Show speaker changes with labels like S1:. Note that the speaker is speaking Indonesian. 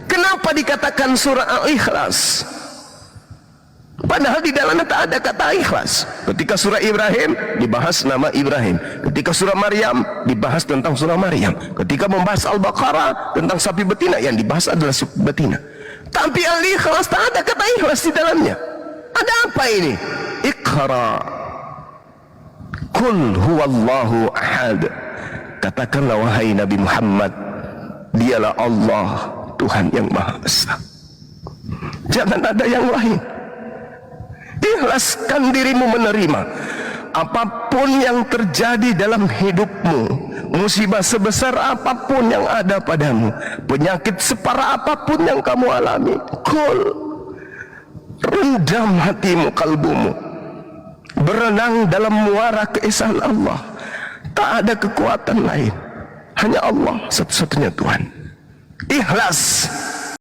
S1: Kenapa dikatakan surah Al-Ikhlas? Padahal di dalamnya tak ada kata ikhlas. Ketika surah Ibrahim dibahas nama Ibrahim, ketika surah Maryam dibahas tentang surah Maryam, ketika membahas Al-Baqarah tentang sapi betina, yang dibahas adalah sapi betina. Tapi Al-Ikhlas tak ada kata ikhlas di dalamnya. Ada apa ini? Iqra, Qul huwallahu ahad. Katakanlah wahai Nabi Muhammad, dialah Allah, Tuhan yang Maha Esa. Jangan ada yang lain. Ikhlaskan dirimu menerima apapun yang terjadi dalam hidupmu, musibah sebesar apapun yang ada padamu, penyakit separah apapun yang kamu alami. Qul, rendam hatimu, kalbumu, berenang dalam muara keesaan Allah. Tak ada kekuatan lain, hanya Allah satu-satunya Tuhan. Ikhlas.